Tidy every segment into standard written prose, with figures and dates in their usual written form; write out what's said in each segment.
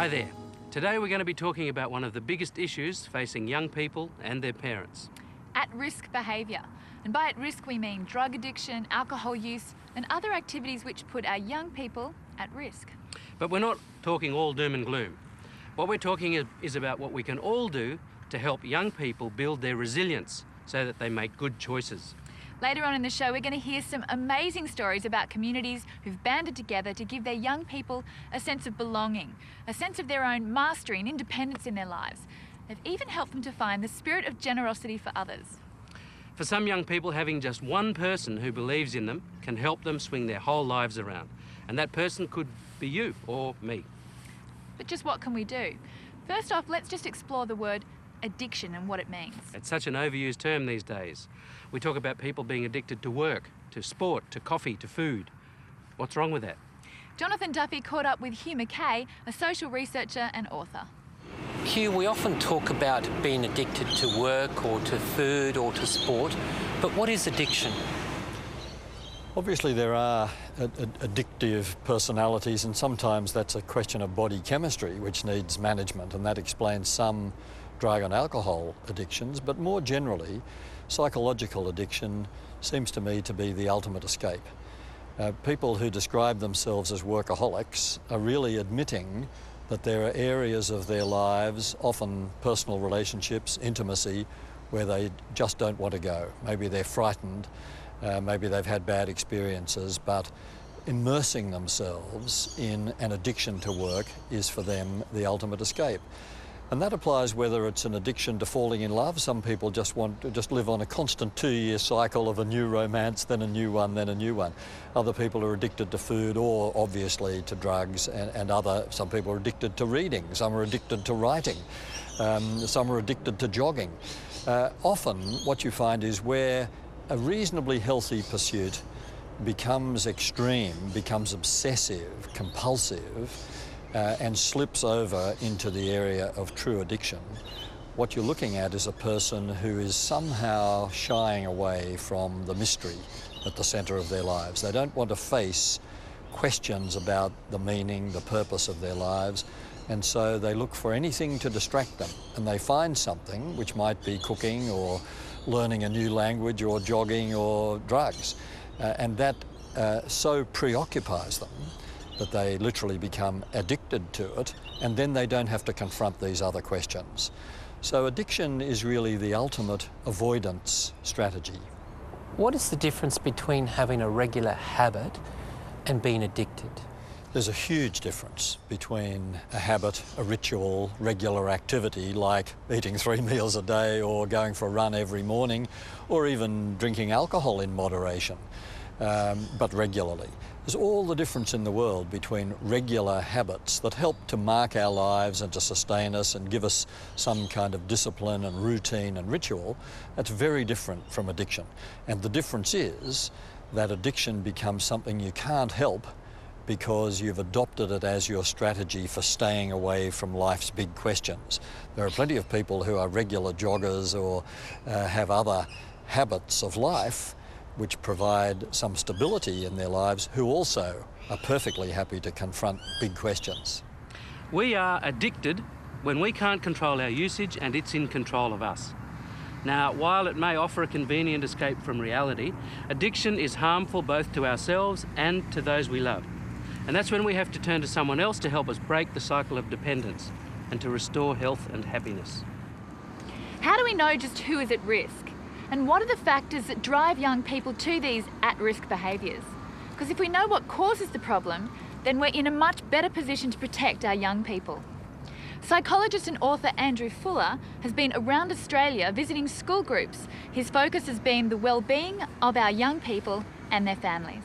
Hi there. Today we're going to be talking about one of the biggest issues facing young people and their parents. At-risk behaviour. And by at-risk we mean drug addiction, alcohol use and other activities which put our young people at risk. But we're not talking all doom and gloom. What we're talking is about what we can all do to help young people build their resilience so that they make good choices. Later on in the show, we're going to hear some amazing stories about communities who've banded together to give their young people a sense of belonging, a sense of their own mastery and independence in their lives. They've even helped them to find the spirit of generosity for others. For some young people, having just one person who believes in them can help them swing their whole lives around. And that person could be you or me. But just what can we do? First off, let's just explore the word addiction and what it means. It's such an overused term these days. We talk about people being addicted to work, to sport, to coffee, to food. What's wrong with that? Jonathan Duffy caught up with Hugh McKay, a social researcher and author. Hugh, we often talk about being addicted to work or to food or to sport, but what is addiction? Obviously there are addictive personalities, and sometimes that's a question of body chemistry which needs management, and that explains some drug and alcohol addictions, but more generally, psychological addiction seems to me to be the ultimate escape. People who describe themselves as workaholics are really admitting that there are areas of their lives, often personal relationships, intimacy, where they just don't want to go. Maybe they're frightened, maybe they've had bad experiences, but immersing themselves in an addiction to work is for them the ultimate escape. And that applies whether it's an addiction to falling in love. Some people just want to live on a constant 2-year cycle of a new romance, then a new one, then a new one. Other people are addicted to food or obviously to drugs, and some people are addicted to reading, some are addicted to writing, some are addicted to jogging. Often what you find is where a reasonably healthy pursuit becomes extreme, becomes obsessive, compulsive, and slips over into the area of true addiction, what you're looking at is a person who is somehow shying away from the mystery at the centre of their lives. They don't want to face questions about the meaning, the purpose of their lives, and so they look for anything to distract them, and they find something, which might be cooking or learning a new language or jogging or drugs, and that so preoccupies them that they literally become addicted to it, and then they don't have to confront these other questions. So addiction is really the ultimate avoidance strategy. What is the difference between having a regular habit and being addicted? There's a huge difference between a habit, a ritual, regular activity like eating 3 meals a day or going for a run every morning, or even drinking alcohol in moderation, but regularly. There's all the difference in the world between regular habits that help to mark our lives and to sustain us and give us some kind of discipline and routine and ritual. That's very different from addiction. And the difference is that addiction becomes something you can't help because you've adopted it as your strategy for staying away from life's big questions. There are plenty of people who are regular joggers or have other habits of life which provide some stability in their lives, who also are perfectly happy to confront big questions. We are addicted when we can't control our usage and it's in control of us. Now, while it may offer a convenient escape from reality, addiction is harmful both to ourselves and to those we love. And that's when we have to turn to someone else to help us break the cycle of dependence and to restore health and happiness. How do we know just who is at risk? And what are the factors that drive young people to these at-risk behaviours? Because if we know what causes the problem, then we're in a much better position to protect our young people. Psychologist and author Andrew Fuller has been around Australia visiting school groups. His focus has been the well-being of our young people and their families.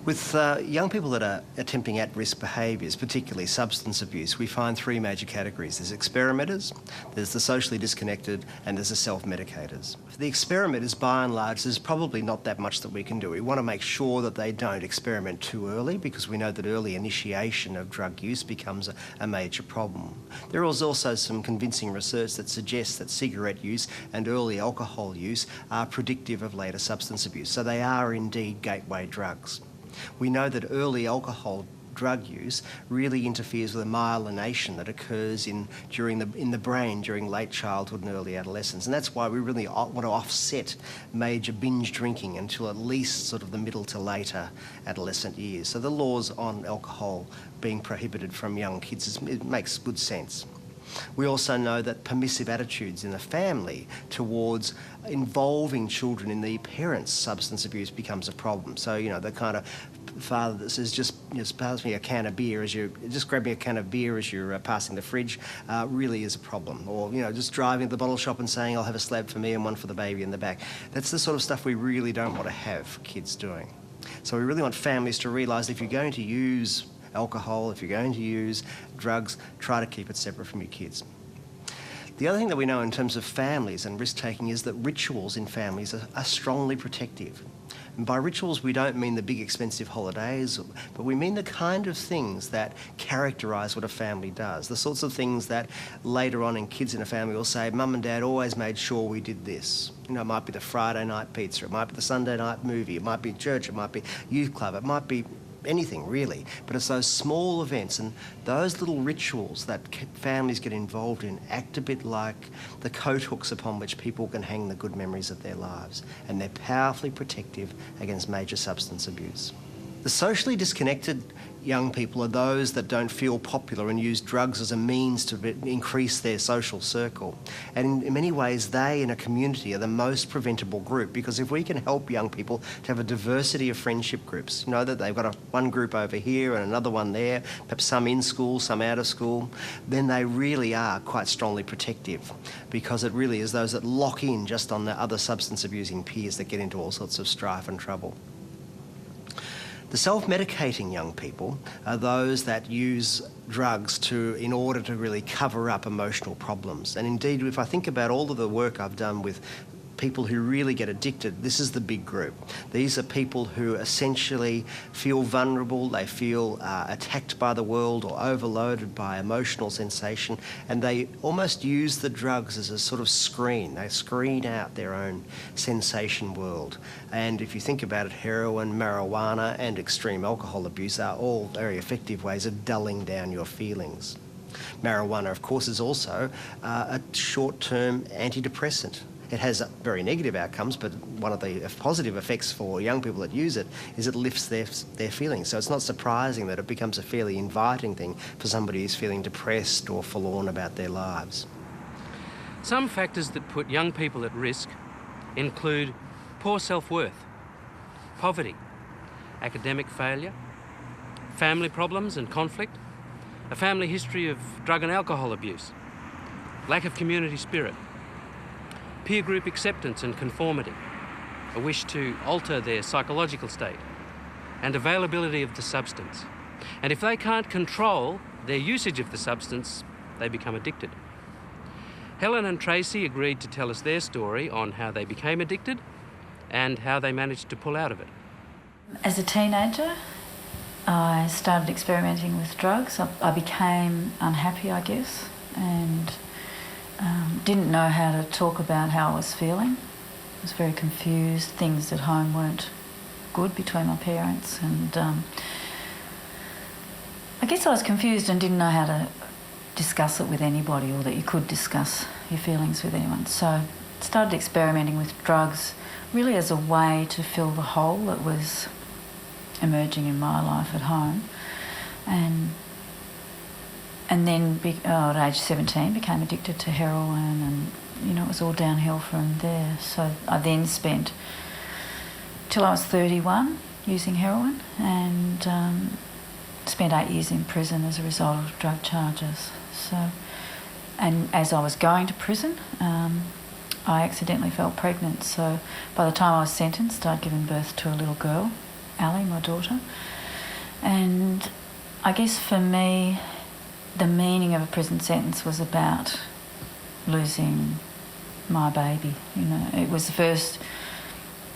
With young people that are attempting at-risk behaviours, particularly substance abuse, we find three major categories. There's experimenters, there's the socially disconnected, and there's the self-medicators. For the experimenters, by and large, there's probably not that much that we can do. We want to make sure that they don't experiment too early, because we know that early initiation of drug use becomes a major problem. There is also some convincing research that suggests that cigarette use and early alcohol use are predictive of later substance abuse, so they are indeed gateway drugs. We know that early alcohol drug use really interferes with the myelination that occurs in the brain during late childhood and early adolescence, and that's why we really want to offset major binge drinking until at least sort of the middle to later adolescent years. So the laws on alcohol being prohibited from young kids, it makes good sense. We also know that permissive attitudes in the family towards involving children in the parents' substance abuse becomes a problem. So, you know, the kind of father that says, just pass me a can of beer just grab me a can of beer as you're passing the fridge, really is a problem. Or, you know, just driving to the bottle shop and saying, I'll have a slab for me and one for the baby in the back. That's the sort of stuff we really don't want to have kids doing. So we really want families to realise if you're going to use alcohol, if you're going to use drugs, try to keep it separate from your kids. The other thing that we know in terms of families and risk-taking is that rituals in families are strongly protective. And by rituals, we don't mean the big expensive holidays, but we mean the kind of things that characterise what a family does, the sorts of things that later on in kids in a family will say, Mum and Dad always made sure we did this. You know, it might be the Friday night pizza, it might be the Sunday night movie, it might be church, it might be youth club, it might be anything really, but it's those small events and those little rituals that families get involved in act a bit like the coat hooks upon which people can hang the good memories of their lives, and they're powerfully protective against major substance abuse. The socially disconnected young people are those that don't feel popular and use drugs as a means to increase their social circle. And in many ways, they in a community are the most preventable group, because if we can help young people to have a diversity of friendship groups, you know, that they've got one group over here and another one there, perhaps some in school, some out of school, then they really are quite strongly protective, because it really is those that lock in just on the other substance abusing peers that get into all sorts of strife and trouble. The self-medicating young people are those that use drugs in order to really cover up emotional problems. And indeed, if I think about all of the work I've done with people who really get addicted, this is the big group. These are people who essentially feel vulnerable, they feel attacked by the world or overloaded by emotional sensation, and they almost use the drugs as a sort of screen. They screen out their own sensation world. And if you think about it, heroin, marijuana and extreme alcohol abuse are all very effective ways of dulling down your feelings. Marijuana, of course, is also a short-term antidepressant. It has very negative outcomes, but one of the positive effects for young people that use it is it lifts their feelings. So it's not surprising that it becomes a fairly inviting thing for somebody who's feeling depressed or forlorn about their lives. Some factors that put young people at risk include poor self-worth, poverty, academic failure, family problems and conflict, a family history of drug and alcohol abuse, lack of community spirit, peer group acceptance and conformity, a wish to alter their psychological state, and availability of the substance. And if they can't control their usage of the substance, they become addicted. Helen and Tracy agreed to tell us their story on how they became addicted and how they managed to pull out of it. As a teenager, I started experimenting with drugs. I became unhappy, I guess, and didn't know how to talk about how I was feeling. I was very confused. Things at home weren't good between my parents, and I guess I was confused and didn't know how to discuss it with anybody, or that you could discuss your feelings with anyone. So I started experimenting with drugs really as a way to fill the hole that was emerging in my life at home. And then at age 17 became addicted to heroin, and it was all downhill from there. So I then spent till I was 31 using heroin, and spent 8 years in prison as a result of drug charges. So, and as I was going to prison, I accidentally fell pregnant. So by the time I was sentenced, I'd given birth to a little girl, Ali, my daughter. And I guess for me, the meaning of a prison sentence was about losing my baby. You know, it was the first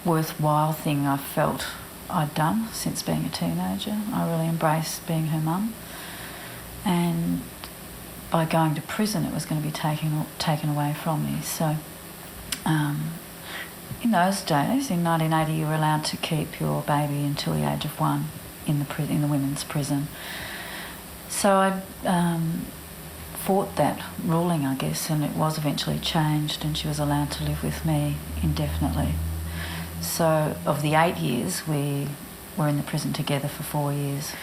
worthwhile thing I felt I'd done since being a teenager. I really embraced being her mum. And by going to prison, it was going to be taken away from me. So in those days, in 1980, you were allowed to keep your baby until the age of 1 in the women's prison. So I fought that ruling, I guess, and it was eventually changed, and she was allowed to live with me indefinitely. So of the 8 years, we were in the prison together for 4 years.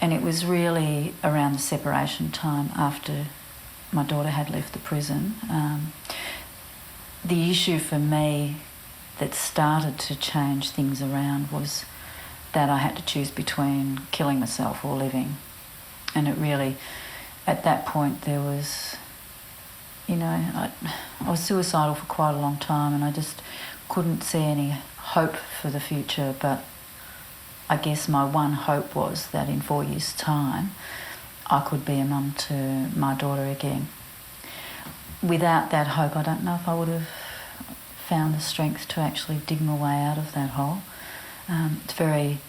And it was really around the separation time after my daughter had left the prison. The issue for me that started to change things around was that I had to choose between killing myself or living. And it really, at that point, there was, you know, I was suicidal for quite a long time, and I just couldn't see any hope for the future. But I guess my one hope was that in 4 years' time, I could be a mum to my daughter again. Without that hope, I don't know if I would have found the strength to actually dig my way out of that hole. It's very,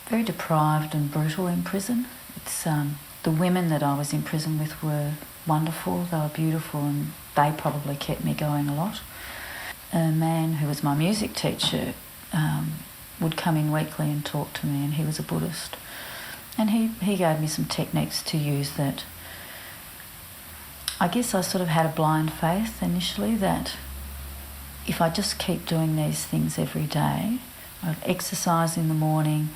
very deprived and brutal in prison. It's the women that I was in prison with were wonderful, they were beautiful, and they probably kept me going a lot. A man who was my music teacher would come in weekly and talk to me, and he was a Buddhist. And he gave me some techniques to use that. I guess I sort of had a blind faith initially that if I just keep doing these things every day, I'd exercise in the morning.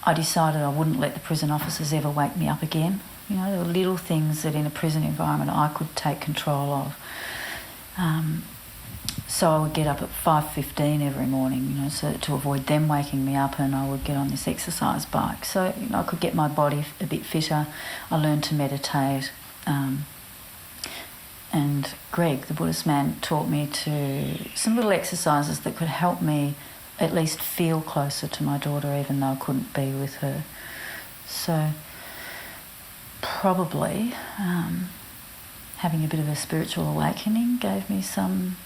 I decided I wouldn't let the prison officers ever wake me up again. You know, there were little things that in a prison environment I could take control of. So I would get up at 5:15 every morning, you know, so to avoid them waking me up, and I would get on this exercise bike. So, you know, I could get my body a bit fitter. I learned to meditate. And Greg, the Buddhist man, taught me some little exercises that could help me at least feel closer to my daughter, even though I couldn't be with her. So probably having a bit of a spiritual awakening gave me some,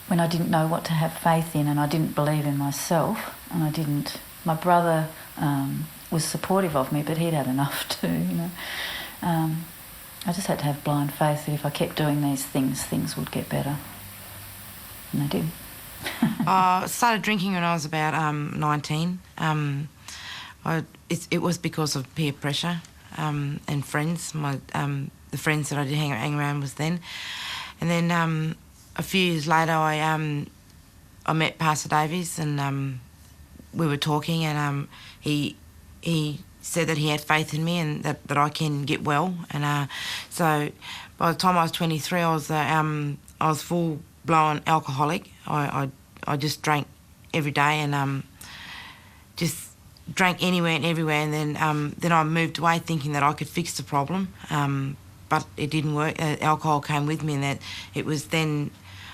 when I didn't know what to have faith in and I didn't believe in myself, and my brother was supportive of me, but he'd had enough too, you know. I just had to have blind faith that if I kept doing these things, things would get better. And they did. I started drinking when I was about 19. It was because of peer pressure and friends. The friends that I did hang around with then. And then a few years later, I met Pastor Davies, and we were talking, and he said that he had faith in me and that I can get well. And so by the time I was 23, I was full-blown alcoholic. I just drank every day, and just drank anywhere and everywhere. And then I moved away thinking that I could fix the problem, but it didn't work. Alcohol came with me, and that it was then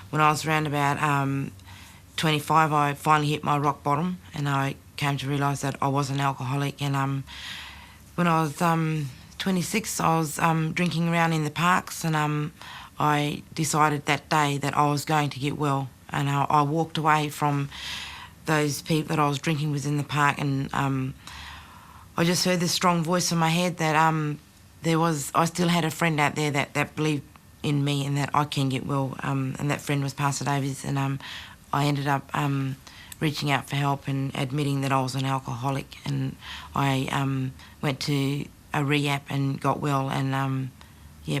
when I was around about 25, I finally hit my rock bottom, and I came to realise that I was an alcoholic. And when I was 26, I was drinking around in the parks, and I decided that day that I was going to get well. And I walked away from those people that I was drinking with in the park, and I just heard this strong voice in my head that I still had a friend out there that believed in me and that I can get well, and that friend was Pastor Davies. And I ended up reaching out for help and admitting that I was an alcoholic, and I went to a rehab and got well. And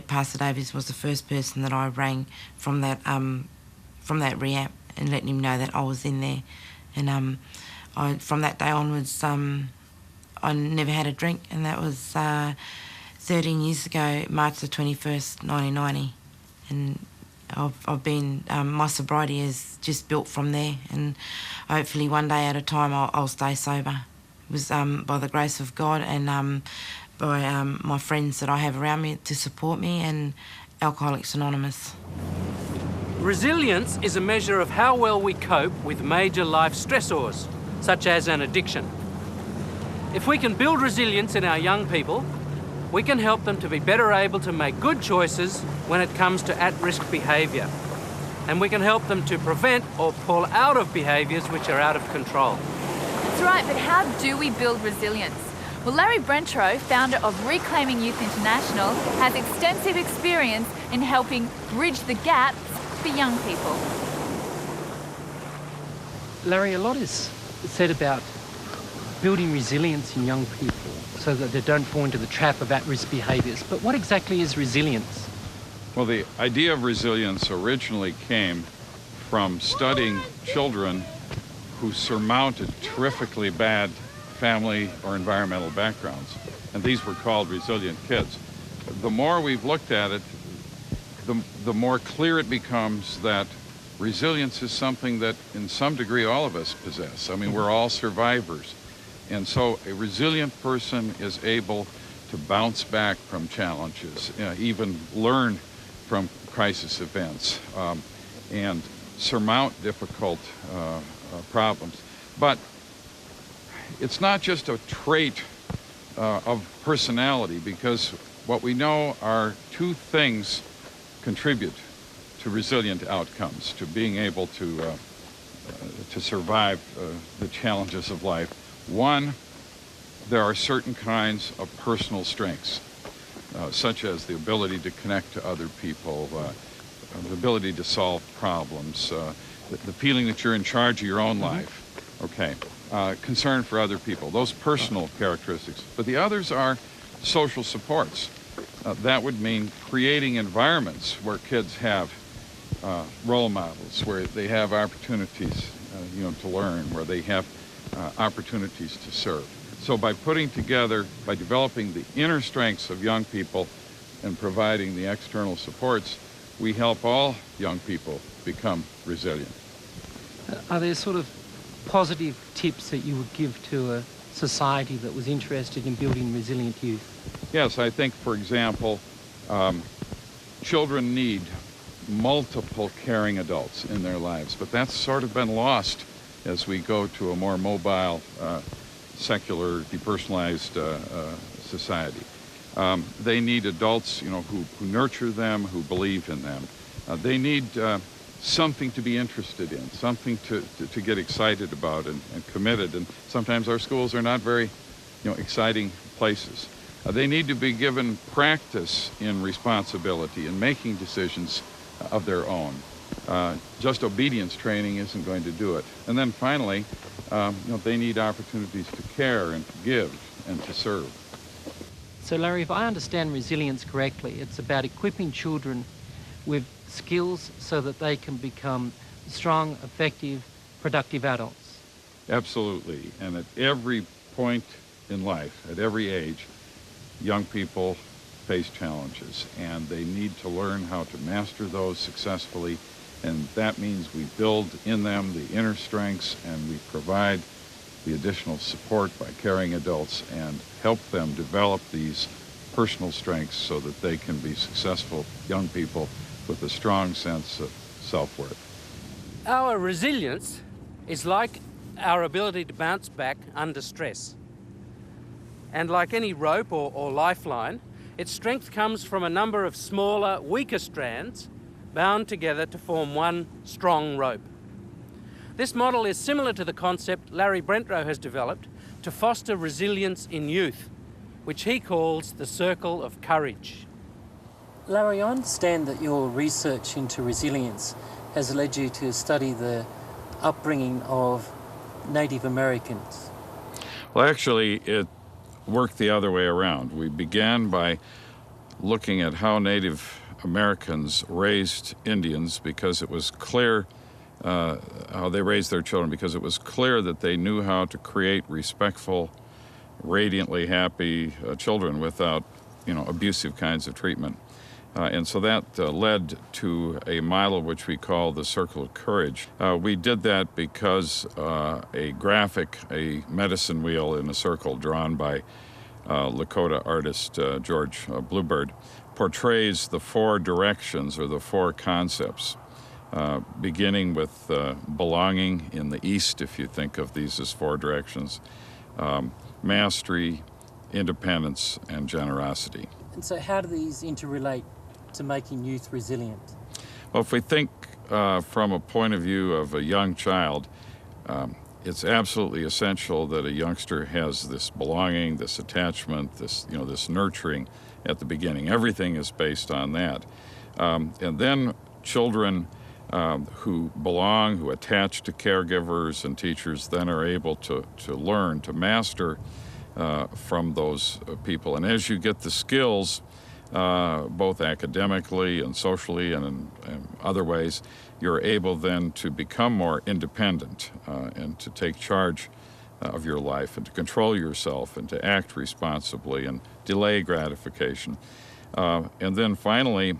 Pastor Davies was the first person that I rang from that rehab and letting him know that I was in there. And from that day onwards, I never had a drink, and that was 13 years ago, March the 21st, 1990. And I've been, my sobriety is just built from there, and hopefully one day at a time I'll stay sober. It was by the grace of God and by my friends that I have around me to support me, and Alcoholics Anonymous. Resilience is a measure of how well we cope with major life stressors. such as an addiction. If we can build resilience in our young people, we can help them to be better able to make good choices when it comes to at-risk behaviour. And we can help them to prevent or pull out of behaviours which are out of control. That's right, but how do we build resilience? Well, Larry Brentro, founder of Reclaiming Youth International, has extensive experience in helping bridge the gaps for young people. Larry, a lot is said about building resilience in young people so that they don't fall into the trap of at-risk behaviours. But what exactly is resilience? Well, the idea of resilience originally came from studying children who surmounted terrifically bad family or environmental backgrounds. And these were called resilient kids. The more we've looked at it, the more clear it becomes that resilience is something that in some degree all of us possess. I mean, we're all survivors. And so a resilient person is able to bounce back from challenges, even learn from crisis events, and surmount difficult problems. But it's not just a trait of personality, because what we know are two things contribute to resilient outcomes, to being able to survive the challenges of life. One, there are certain kinds of personal strengths, such as the ability to connect to other people, the ability to solve problems, the feeling that you're in charge of your own life, okay, concern for other people, those personal characteristics. But the others are social supports. That would mean creating environments where kids have role models, where they have opportunities to learn, where they have opportunities to serve. So by developing the inner strengths of young people and providing the external supports, we help all young people become resilient. Are there sort of positive tips that you would give to a society that was interested in building resilient youth? Yes, I think, for example, children need multiple caring adults in their lives, but that's sort of been lost as we go to a more mobile, secular, depersonalized society. They need adults, who nurture them, who believe in them. They need something to be interested in, something to get excited about and committed. And sometimes our schools are not very, exciting places. They need to be given practice in responsibility and making decisions of their own. Just obedience training isn't going to do it. And then finally, they need opportunities to care and to give and to serve. So Larry, if I understand resilience correctly, it's about equipping children with skills so that they can become strong, effective, productive adults. Absolutely. And at every point in life, at every age, young people face challenges, and they need to learn how to master those successfully. And that means we build in them the inner strengths, and we provide the additional support by caring adults and help them develop these personal strengths so that they can be successful young people with a strong sense of self-worth. Our resilience is like our ability to bounce back under stress. And like any rope or lifeline, its strength comes from a number of smaller, weaker strands bound together to form one strong rope. This model is similar to the concept Larry Brentro has developed to foster resilience in youth, which he calls the circle of courage. Larry, I understand that your research into resilience has led you to study the upbringing of Native Americans. Well, actually, it worked the other way around. We began by looking at how Native Americans raised Indians, because it was clear how they raised their children, because it was clear that they knew how to create respectful, radiantly happy children without, abusive kinds of treatment. And so that led to a model which we call the Circle of Courage. We did that because a graphic, a medicine wheel in a circle drawn by Lakota artist George Bluebird, portrays the four directions or the four concepts beginning with belonging in the East, if you think of these as four directions, mastery, independence, and generosity. And so how do these interrelate to making youth resilient? Well, if we think from a point of view of a young child, it's absolutely essential that a youngster has this belonging, this attachment, this nurturing at the beginning. Everything is based on that. And then children who belong, who attach to caregivers and teachers, then are able to learn, to master from those people. And as you get the skills, both academically and socially and in other ways, you're able then to become more independent and to take charge of your life and to control yourself and to act responsibly and delay gratification. And then finally,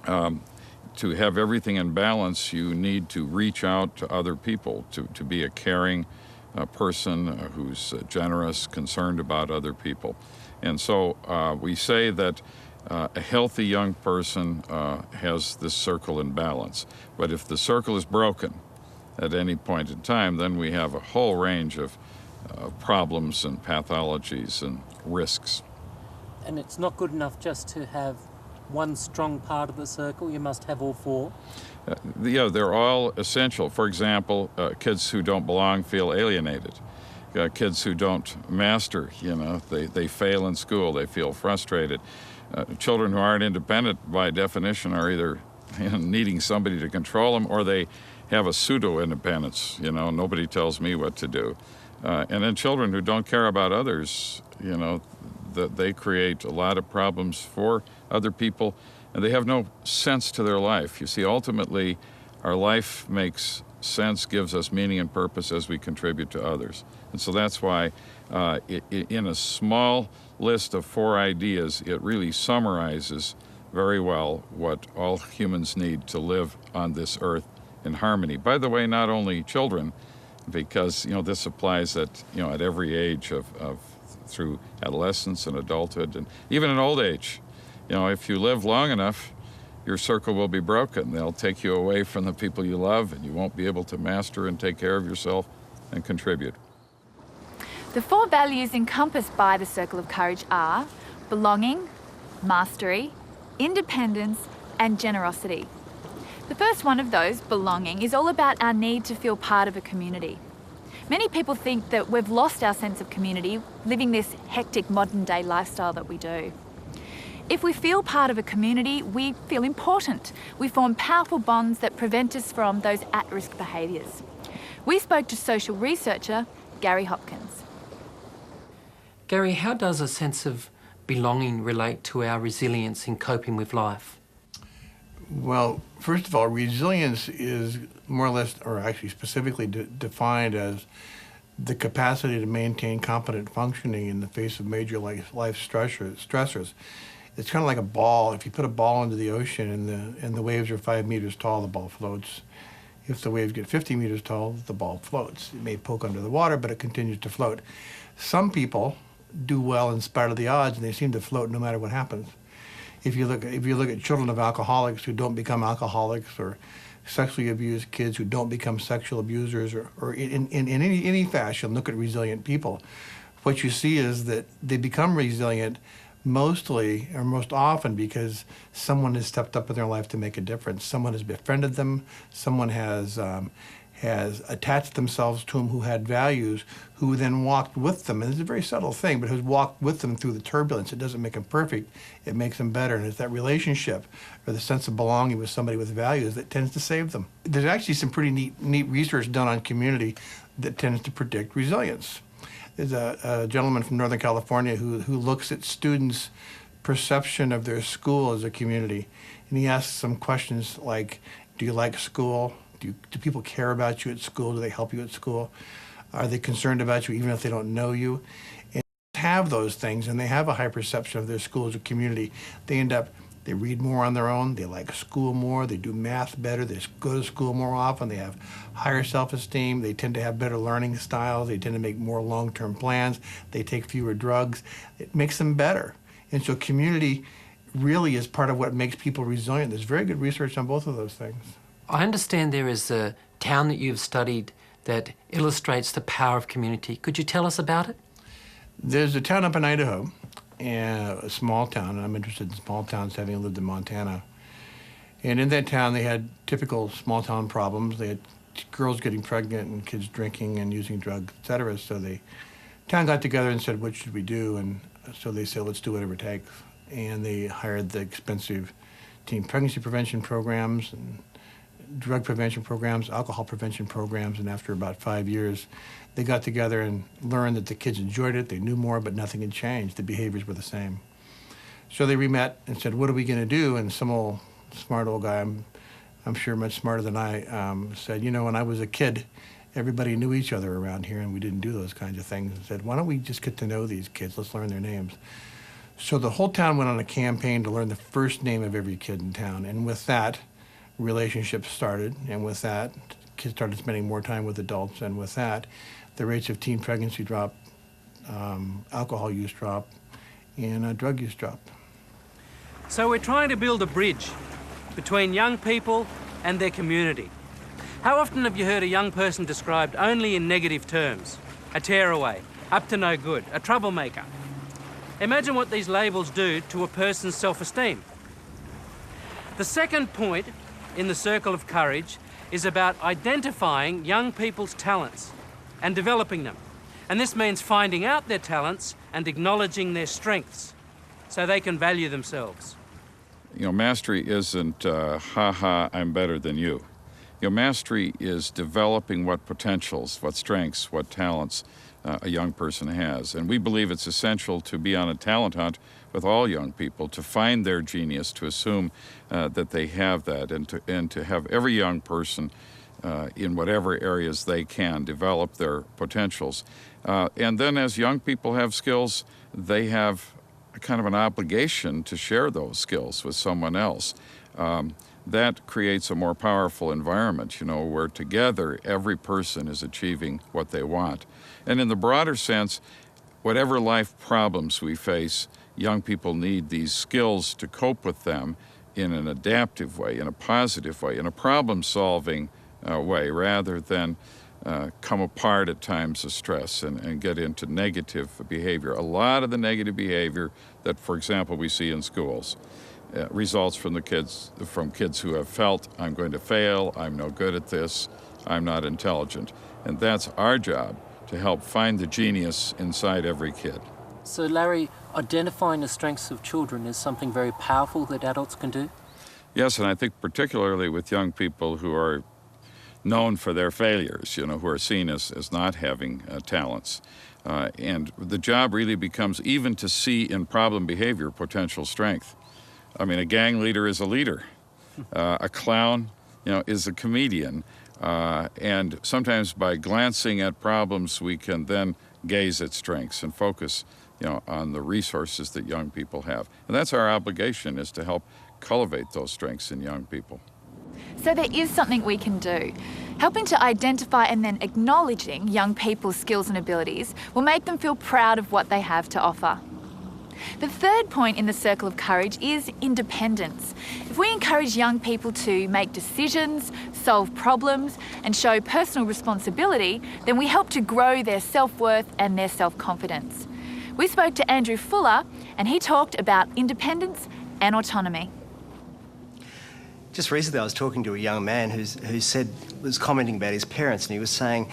to have everything in balance, you need to reach out to other people, to be a caring person who's generous, concerned about other people. And so we say that a healthy young person has this circle in balance. But if the circle is broken at any point in time, then we have a whole range of problems and pathologies and risks. And it's not good enough just to have one strong part of the circle, you must have all four? Yeah, they're all essential. For example, kids who don't belong feel alienated. Kids who don't master, they fail in school, they feel frustrated. Children who aren't independent by definition are either needing somebody to control them or they have a pseudo-independence, nobody tells me what to do. And then children who don't care about others, that they create a lot of problems for other people, and they have no sense to their life. You see, ultimately, our life makes sense, gives us meaning and purpose as we contribute to others. And so that's why in a small list of 4 ideas, it really summarizes very well what all humans need to live on this earth in harmony. By the way, not only children, because this applies at every age of through adolescence and adulthood and even in old age. If you live long enough, your circle will be broken. They'll take you away from the people you love and you won't be able to master and take care of yourself and contribute. The 4 values encompassed by the Circle of Courage are belonging, mastery, independence, and generosity. The first one of those, belonging, is all about our need to feel part of a community. Many people think that we've lost our sense of community living this hectic modern day lifestyle that we do. If we feel part of a community, we feel important. We form powerful bonds that prevent us from those at-risk behaviours. We spoke to social researcher Gary Hopkins. Gary, how does a sense of belonging relate to our resilience in coping with life? Well, first of all, resilience is more or less, or actually specifically defined as the capacity to maintain competent functioning in the face of major life stressors. It's kind of like a ball. If you put a ball into the ocean and the waves are 5 meters tall, the ball floats. If the waves get 50 meters tall, the ball floats. It may poke under the water, but it continues to float. Some people do well in spite of the odds, and they seem to float no matter what happens. If you look at children of alcoholics who don't become alcoholics, or sexually abused kids who don't become sexual abusers, or in any fashion, look at resilient people. What you see is that they become resilient mostly or most often because someone has stepped up in their life to make a difference. Someone has befriended them. Someone has attached themselves to them who had values, who then walked with them. And it's a very subtle thing, but who's walked with them through the turbulence. It doesn't make them perfect. It makes them better. And it's that relationship or the sense of belonging with somebody with values that tends to save them. There's actually some pretty neat research done on community that tends to predict resilience. There's a gentleman from Northern California who looks at students' perception of their school as a community. And he asks some questions like, do you like school? Do people care about you at school? Do they help you at school? Are they concerned about you even if they don't know you? And have those things, and they have a high perception of their school as a community. They read more on their own, they like school more, they do math better, they go to school more often, they have higher self-esteem, they tend to have better learning styles, they tend to make more long-term plans, they take fewer drugs. It makes them better. And so community really is part of what makes people resilient. There's very good research on both of those things. I understand there is a town that you've studied that illustrates the power of community. Could you tell us about it? There's a town up in Idaho, a small town, and I'm interested in small towns having lived in Montana. And in that town, they had typical small town problems. They had girls getting pregnant and kids drinking and using drugs, et cetera. So the town got together and said, what should we do? And so they said, let's do whatever it takes. And they hired the expensive teen pregnancy prevention programs and drug prevention programs, alcohol prevention programs, and after about 5 years, they got together and learned that the kids enjoyed it, they knew more, but nothing had changed. The behaviors were the same. So they re-met and said, what are we going to do? And some old, smart old guy, I'm sure much smarter than I, said, you know, when I was a kid, everybody knew each other around here, and we didn't do those kinds of things. And said, why don't we just get to know these kids? Let's learn their names. So the whole town went on a campaign to learn the first name of every kid in town, and with that, relationships started, and with that, kids started spending more time with adults, and with that, the rates of teen pregnancy dropped, alcohol use dropped, and drug use dropped. So we're trying to build a bridge between young people and their community. How often have you heard a young person described only in negative terms? A tearaway, up to no good, a troublemaker. Imagine what these labels do to a person's self-esteem. The second point in the circle of courage is about identifying young people's talents and developing them. And this means finding out their talents and acknowledging their strengths so they can value themselves. You know, mastery isn't, ha-ha, I'm better than you. You know, mastery is developing what potentials, what strengths, what talents a young person has. And we believe it's essential to be on a talent hunt with all young people, to find their genius, to assume that they have that, and to have every young person in whatever areas they can develop their potentials. And then as young people have skills, they have a kind of an obligation to share those skills with someone else. That creates a more powerful environment, you know, where together every person is achieving what they want. And in the broader sense, whatever life problems we face, young people need these skills to cope with them in an adaptive way, in a positive way, in a problem-solving way, rather than come apart at times of stress and get into negative behavior. A lot of the negative behavior that, for example, we see in schools results from kids who have felt, I'm going to fail, I'm no good at this, I'm not intelligent. And that's our job, to help find the genius inside every kid. So Larry, identifying the strengths of children is something very powerful that adults can do? Yes, and I think particularly with young people who are known for their failures, you know, who are seen as not having talents. And the job really becomes even to see in problem behavior potential strength. I mean, a gang leader is a leader. A clown, you know, is a comedian. And sometimes by glancing at problems, we can then gaze at strengths and focus, you know, on the resources that young people have. And that's our obligation, is to help cultivate those strengths in young people. So there is something we can do. Helping to identify and then acknowledging young people's skills and abilities will make them feel proud of what they have to offer. The third point in the circle of courage is independence. If we encourage young people to make decisions, solve problems, and show personal responsibility, then we help to grow their self-worth and their self-confidence. We spoke to Andrew Fuller, and he talked about independence and autonomy. Just recently I was talking to a young man who was commenting about his parents, and he was saying,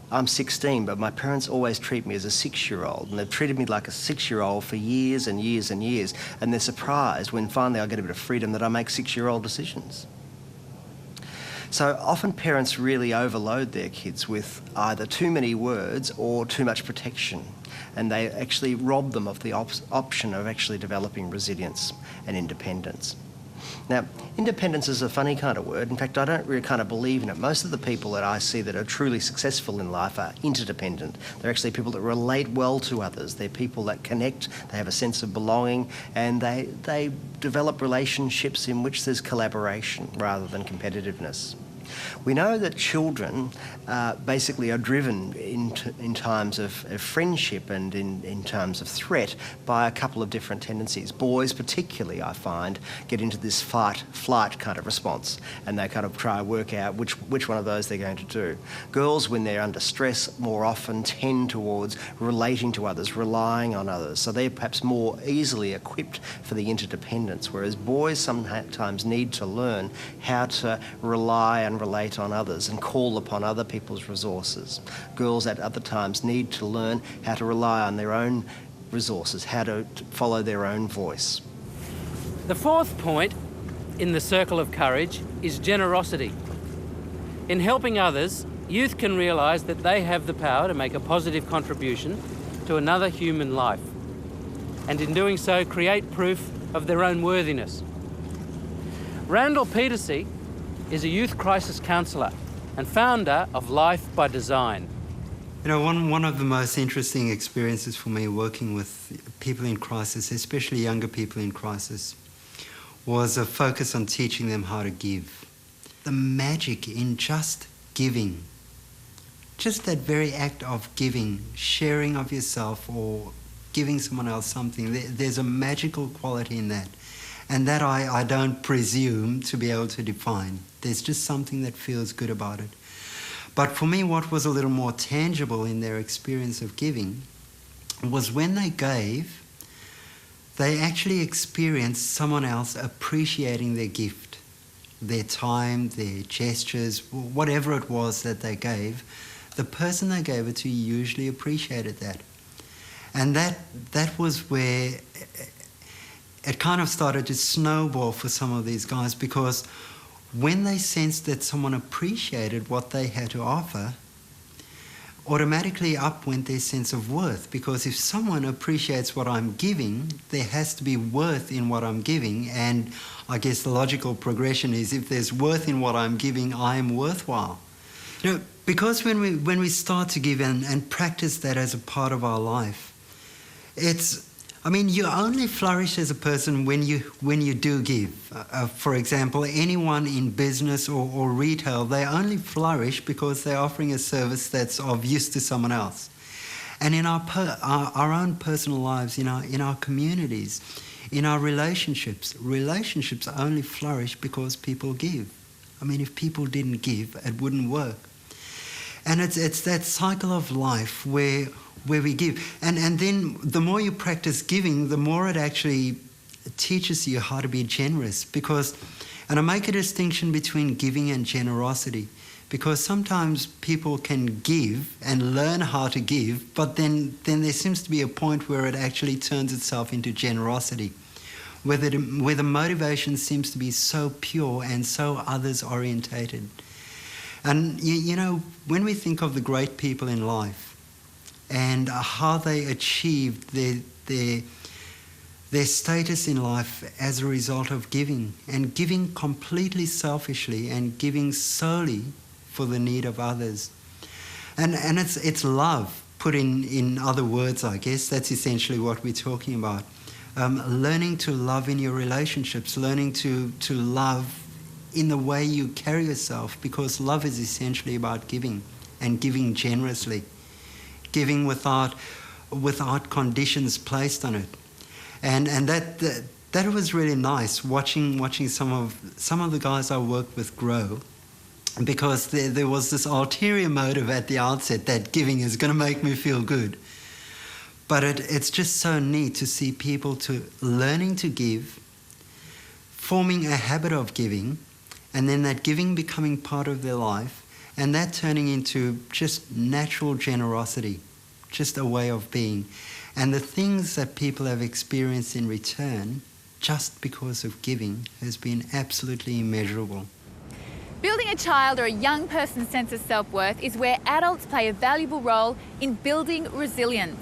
I'm 16, but my parents always treat me as a 6-year-old, and they've treated me like a 6-year-old for years and years and years, and they're surprised when finally I get a bit of freedom that I make 6-year-old decisions. So often parents really overload their kids with either too many words or too much protection, and they actually rob them of the option of actually developing resilience and independence. Now, independence is a funny kind of word. In fact, I don't really kind of believe in it. Most of the people that I see that are truly successful in life are interdependent. They're actually people that relate well to others. They're people that connect, they have a sense of belonging, and they develop relationships in which there's collaboration rather than competitiveness. We know that children basically are driven in times of friendship and in times of threat by a couple of different tendencies. Boys particularly, I find, get into this fight-flight kind of response, and they kind of try to work out which one of those they're going to do. Girls, when they're under stress, more often tend towards relating to others, relying on others, so they're perhaps more easily equipped for the interdependence, whereas boys sometimes need to learn how to rely and relate on others and call upon other people's resources. Girls at other times need to learn how to rely on their own resources, how to follow their own voice. The fourth point in the circle of courage is generosity. In helping others, youth can realise that they have the power to make a positive contribution to another human life, and in doing so create proof of their own worthiness. Randall Peterson is a youth crisis counsellor and founder of Life by Design. You know, one of the most interesting experiences for me working with people in crisis, especially younger people in crisis, was a focus on teaching them how to give. The magic in just giving, just that very act of giving, sharing of yourself or giving someone else something, there's a magical quality in that. And that I don't presume to be able to define. There's just something that feels good about it. But for me, what was a little more tangible in their experience of giving was when they gave, they actually experienced someone else appreciating their gift, their time, their gestures, whatever it was that they gave. The person they gave it to usually appreciated that. And that was where it kind of started to snowball for some of these guys, because when they sensed that someone appreciated what they had to offer, automatically up went their sense of worth, because if someone appreciates what I'm giving, there has to be worth in what I'm giving, and I guess the logical progression is if there's worth in what I'm giving, I am worthwhile. You know, because when we start to give and practice that as a part of our life, you only flourish as a person when you do give. For example, anyone in business or retail, they only flourish because they're offering a service that's of use to someone else. And in our own personal lives, in our communities, in our relationships only flourish because people give. I mean, if people didn't give, it wouldn't work. And it's that cycle of life where we give. And then the more you practice giving, the more it actually teaches you how to be generous. And I make a distinction between giving and generosity, because sometimes people can give and learn how to give, but then there seems to be a point where it actually turns itself into generosity, where the motivation seems to be so pure and so others-orientated. And, you know, when we think of the great people in life and how they achieved their status in life as a result of giving, and giving completely selfishly and giving solely for the need of others. And it's love, put in other words, I guess. That's essentially what we're talking about. Learning to love in your relationships, learning to love in the way you carry yourself, because love is essentially about giving, and giving generously, giving without conditions placed on it, and that was really nice watching some of the guys I worked with grow, because there was this ulterior motive at the outset that giving is going to make me feel good, but it's just so neat to see people learning to give, forming a habit of giving, and then that giving becoming part of their life, and that turning into just natural generosity, just a way of being. And the things that people have experienced in return, just because of giving, has been absolutely immeasurable. Building a child or a young person's sense of self-worth is where adults play a valuable role in building resilience.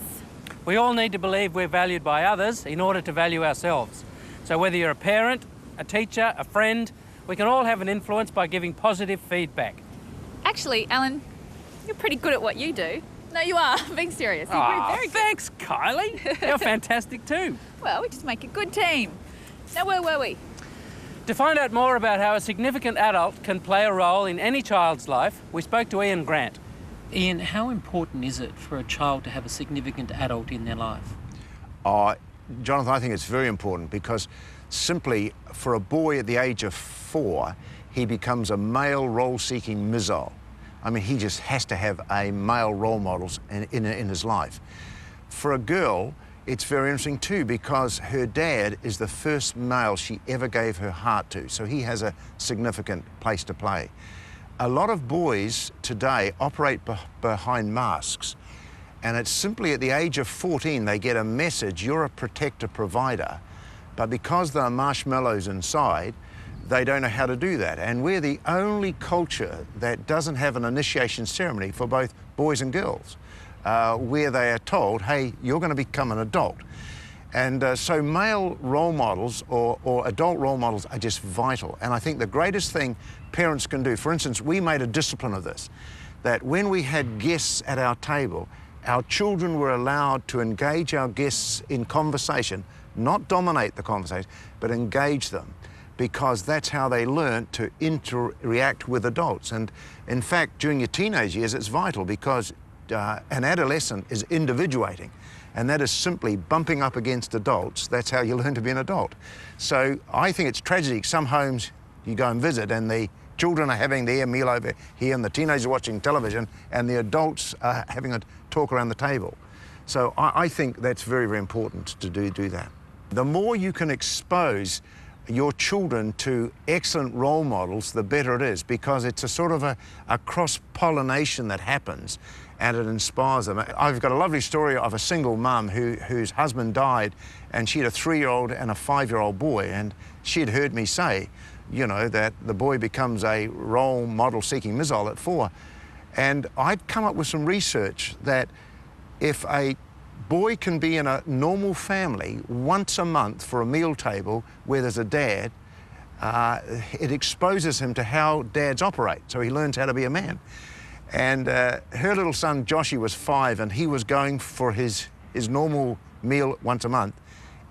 We all need to believe we're valued by others in order to value ourselves. So whether you're a parent, a teacher, a friend, we can all have an influence by giving positive feedback. Actually, Alan, you're pretty good at what you do. No, you are. I'm being serious. You're very good. Thanks, Kylie. You're fantastic too. Well, we just make a good team. Now, where were we? To find out more about how a significant adult can play a role in any child's life, we spoke to Ian Grant. Ian, how important is it for a child to have a significant adult in their life? Jonathan, I think it's very important because simply for a boy at the age of 4, he becomes a male role-seeking missile. I mean, he just has to have a male role model in his life. For a girl, it's very interesting too because her dad is the first male she ever gave her heart to, so he has a significant place to play. A lot of boys today operate behind masks, and it's simply at the age of 14 they get a message, you're a protector provider, but because there are marshmallows inside, they don't know how to do that. And we're the only culture that doesn't have an initiation ceremony for both boys and girls, where they are told, hey, you're going to become an adult. And so male role models or adult role models are just vital. And I think the greatest thing parents can do, for instance, we made a discipline of this, that when we had guests at our table, our children were allowed to engage our guests in conversation, not dominate the conversation, but engage them, because that's how they learn to interact with adults. And in fact, during your teenage years, it's vital because an adolescent is individuating, and that is simply bumping up against adults. That's how you learn to be an adult. So I think it's tragic. Some homes you go and visit and the children are having their meal over here and the teenagers are watching television and the adults are having a talk around the table. So I think that's very, very important to do that. The more you can expose your children to excellent role models, the better it is, because it's a sort of a cross-pollination that happens and it inspires them. I've got a lovely story of a single mum whose husband died, and she had a 3-year-old and a 5-year-old boy, and she had heard me say, you know, that the boy becomes a role model seeking missile at 4. And I'd come up with some research that if a boy can be in a normal family once a month for a meal table where there's a dad, it exposes him to how dads operate, so he learns how to be a man. And her little son Joshy was 5, and he was going for his normal meal once a month,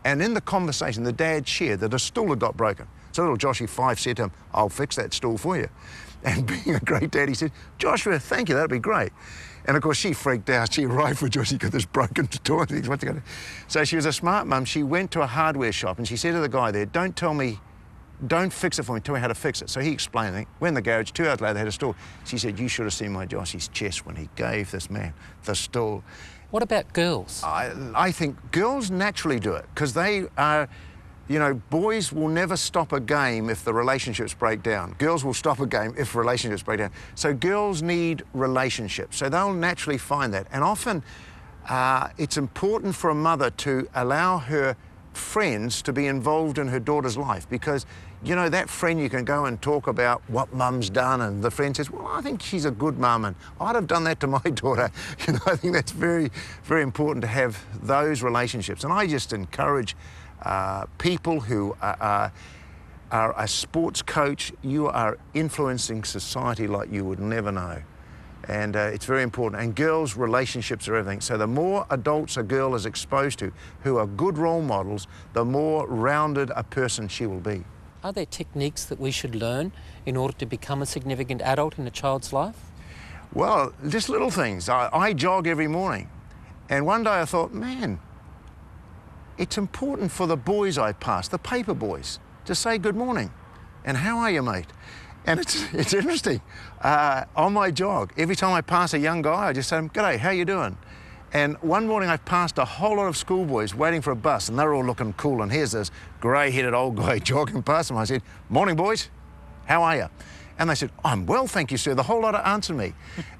and in the conversation the dad shared that a stool had got broken. So little Joshy 5 said to him, I'll fix that stool for you. And being a great dad, he said, Joshua, thank you, that'd be great. And of course she freaked out. She arrived for Joshua, got this broken stool. What's he gonna do? So she was a smart mum. She went to a hardware shop and she said to the guy there, don't fix it for me, tell me how to fix it. So he explained it. Went in the garage, 2 hours later they had a stool. She said, you should have seen my Joshy's chest when he gave this man the stool. What about girls? I think girls naturally do it because they are, you know, boys will never stop a game if the relationships break down. Girls will stop a game if relationships break down. So girls need relationships, so they'll naturally find that. And often it's important for a mother to allow her friends to be involved in her daughter's life, because, you know, that friend you can go and talk about what mum's done, and the friend says, well, I think she's a good mum and I'd have done that to my daughter. You know, I think that's very, very important to have those relationships. And I just encourage people who are a sports coach, you are influencing society like you would never know. And it's very important. And girls' relationships are everything. So the more adults a girl is exposed to who are good role models, the more rounded a person she will be. Are there techniques that we should learn in order to become a significant adult in a child's life? Well, just little things. I jog every morning. And one day I thought, man, it's important for the boys I pass, the paper boys, to say good morning and how are you, mate? And it's interesting. On my jog, every time I pass a young guy, I just say, g'day, how you doing? And one morning I passed a whole lot of schoolboys waiting for a bus, and they're all looking cool, and here's this grey-headed old guy jogging past them. I said, morning, boys, how are you? And they said, I'm well, thank you, sir. The whole lot answered me.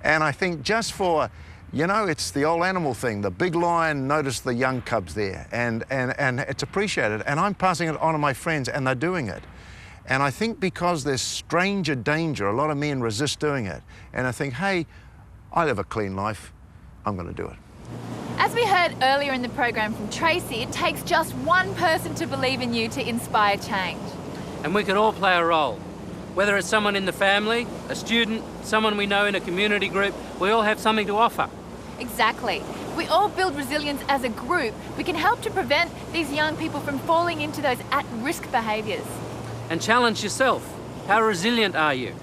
And I think just for, you know, it's the old animal thing. The big lion noticed the young cubs there, and it's appreciated. And I'm passing it on to my friends, and they're doing it. And I think because there's stranger danger, a lot of men resist doing it. And I think, hey, I live a clean life, I'm going to do it. As we heard earlier in the program from Tracy, it takes just one person to believe in you to inspire change. And we can all play a role. Whether it's someone in the family, a student, someone we know in a community group, we all have something to offer. Exactly. If we all build resilience as a group, we can help to prevent these young people from falling into those at-risk behaviours. And challenge yourself. How resilient are you?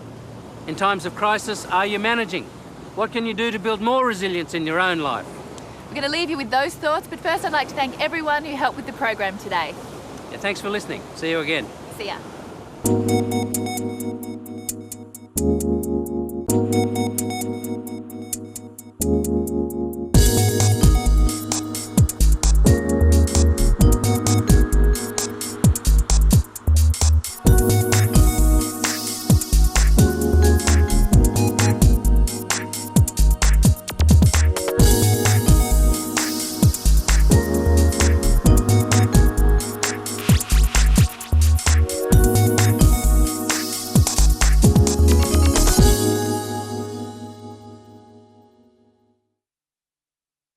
In times of crisis, are you managing? What can you do to build more resilience in your own life? We're going to leave you with those thoughts, but first I'd like to thank everyone who helped with the program today. Yeah, thanks for listening. See you again. See ya.